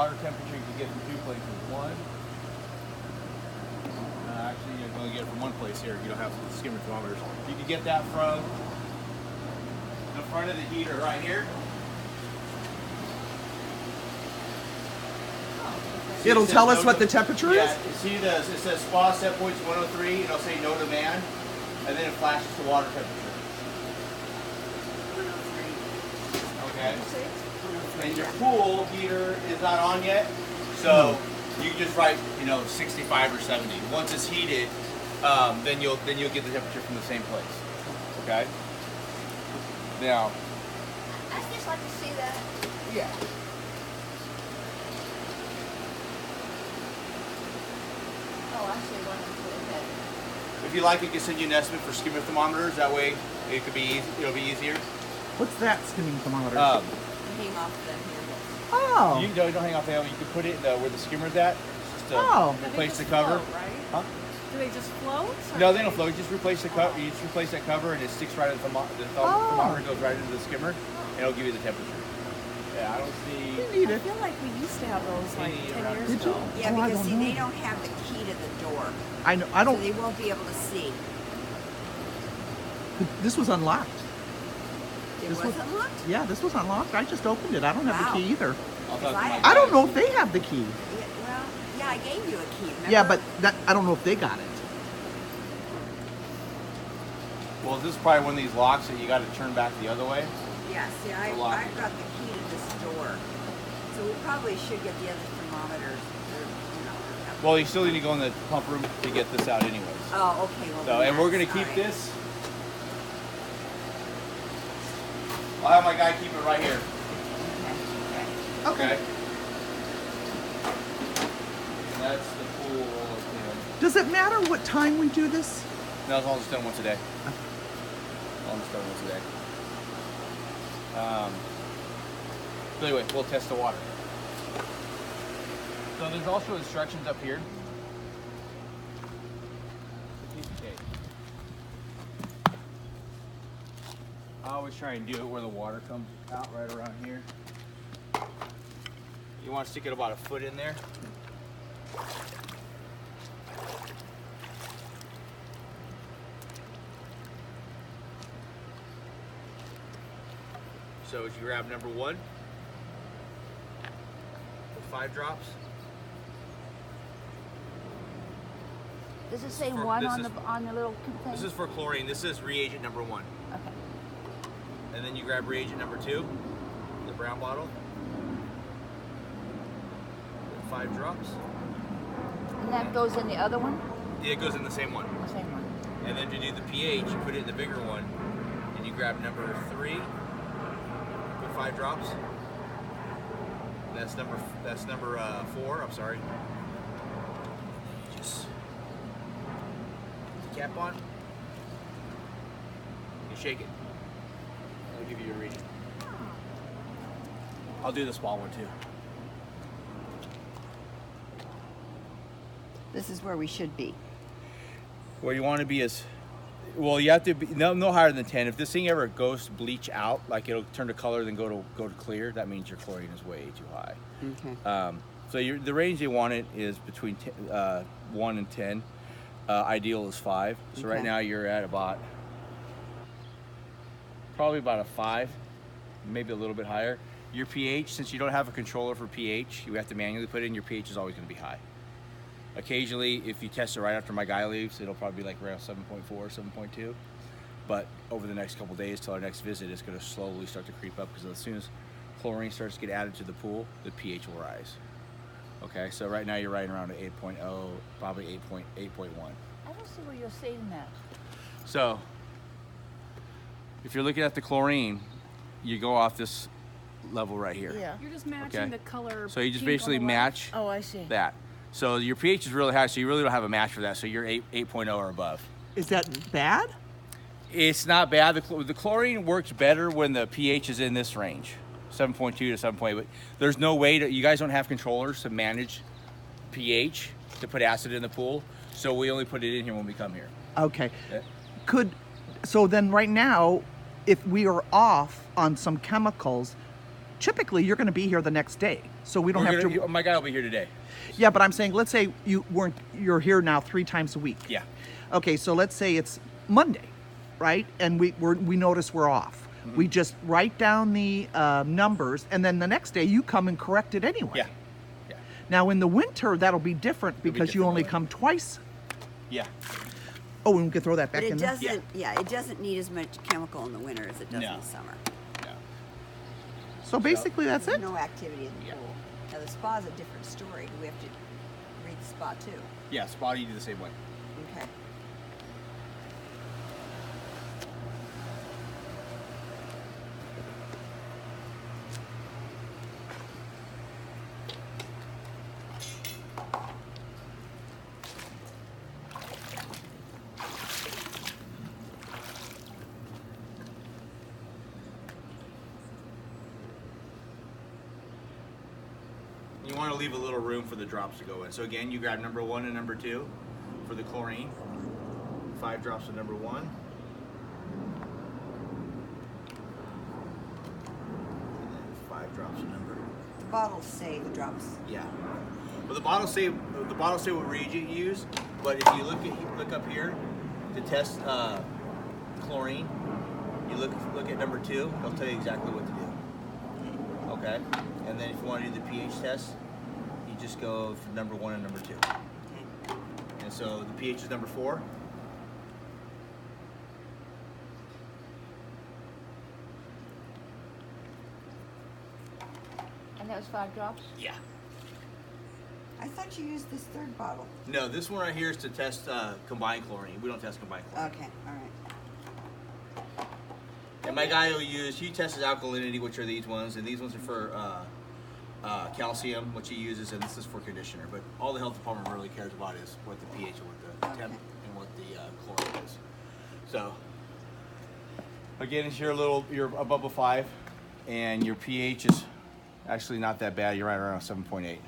water temperature you can get from 2 places. One, actually you can only get it from one place here. You don't have skimmer thermometers. You can get that from the front of the heater right here. It'll tell us what the temperature is? See it says spa set points 103, and it'll say no demand, and then it flashes the water temperature. 103. Okay. And your pool heater is not on yet, so you can just write, 65 or 70. Once it's heated, then you'll get the temperature from the same place. Okay. Now. I'd just like to see that. Yeah. Oh, I see one. Okay. If you like, we can send you an estimate for skimmer thermometers. That way, it'll be easier. What's that skimming thermometer? Hang off the handle. Oh. You don't hang off the handle. You can put it where the skimmer's at. Just to replace the cover. Float, right? Huh? Do they just float? No, they don't float. You just replace the cover. You just replace that cover, and it sticks right in the thermometer goes right into the skimmer, and it'll give you the temperature. Yeah, I don't see. I feel like we used to have those like 10 years ago. Yeah, because see, they don't have the key to the door. I know. I don't. So they won't be able to see. This was unlocked. It wasn't locked? Yeah, this was unlocked. I just opened it. I don't have the key either. I don't know if they have the key. Yeah, well, yeah, I gave you a key, remember? Yeah, but I don't know if they got it. Well, this is probably one of these locks that you got to turn back the other way. Yeah, see, I've got the key to this door. So we probably should get the other thermometers. Well, you still need to go in the pump room to get this out anyways. Oh, okay. Well, so, and we're going to keep this. I'll have my guy keep it right here. Okay. And that's the pool. Does it matter what time we do this? No, as long as it's done once a day. As long as it's done once a day. So anyway, we'll test the water. So there's also instructions up here. I always try and do it where the water comes out right around here. You want to stick it about a foot in there. So as you grab number 1, with 5 drops. Does it say one on the little thing? This is for chlorine. This is reagent number 1. Okay. And then you grab reagent number 2, the brown bottle. 5 drops. And that goes in the other one? Yeah, it goes in the same one. The same one. And then to do the pH, you put it in the bigger one, and you grab number 3, put 5 drops. That's number 4. I'm sorry. Just put the cap on. You shake it. I'll give you a reading. I'll do the small one too. This is where we should be. Where you want to be is, well, you have to be no higher than 10. If this thing ever goes to bleach out, like it'll turn to color then go to clear, that means your chlorine is way too high. Okay. So the range you want it is between 1 and 10. Ideal is 5. So right now you're at probably about a 5, maybe a little bit higher. Your pH, since you don't have a controller for pH, you have to manually put it in, your pH is always going to be high. Occasionally, if you test it right after my guy leaves, it'll probably be like around 7.4, 7.2. But over the next couple days till our next visit, it's going to slowly start to creep up because as soon as chlorine starts to get added to the pool, the pH will rise. Okay, so right now you're right around an 8.0, probably 8.1. I don't see where you're saying that. So, if you're looking at the chlorine, you go off this level right here. Yeah. You're just matching the color. So you just pink on basically the left. match Oh, I see. that. So your pH is really high, so you really don't have a match for that. So you're 8.0 or above. Is that bad? It's not bad. The chlorine works better when the pH is in this range, 7.2 to 7.8. But there's no way you guys don't have controllers to manage pH to put acid in the pool. So we only put it in here when we come here. Okay. Yeah. So then right now, if we are off on some chemicals, typically you're going to be here the next day, so we don't have to. My guy will be here today. Yeah, but I'm saying, let's say you're here now 3 times a week. Yeah. Okay, so let's say it's Monday, right? And we notice we're off. Mm-hmm. We just write down the numbers, and then the next day you come and correct it anyway. Yeah. Yeah. Now in the winter that'll be different because you only come twice. Yeah. Oh, and we can throw that back But in it there. doesn't, yeah, it doesn't need as much chemical in the winter as it does No. in the summer. No. So basically that's There's it. no activity in the Yeah. pool. Now the spa's a different story. Do we have to read the spa too? Yeah, spa you do the same way. Okay. You want to leave a little room for the drops to go in. So again, you grab number 1 and number 2 for the chlorine. 5 drops of number 1. And then 5 drops of number. The bottles say the drops. Yeah. Well, the bottles say what reagent you use, but if you look up here to test chlorine, you look at number 2. It'll tell you exactly what to do. Okay. And then if you want to do the pH test, you just go for number 1 and number 2. Okay. And so the pH is number 4. And that was 5 drops? Yeah. I thought you used this third bottle. No, this one right here is to test combined chlorine. We don't test combined chlorine. Okay, all right. And my guy he tests alkalinity, which are these ones, and these ones are for calcium, which he uses, and this is for conditioner. But all the health department really cares about is what the pH and what the temp and what the chlorine is. So again, if you're above a 5, and your pH is actually not that bad. You're right around 7.8.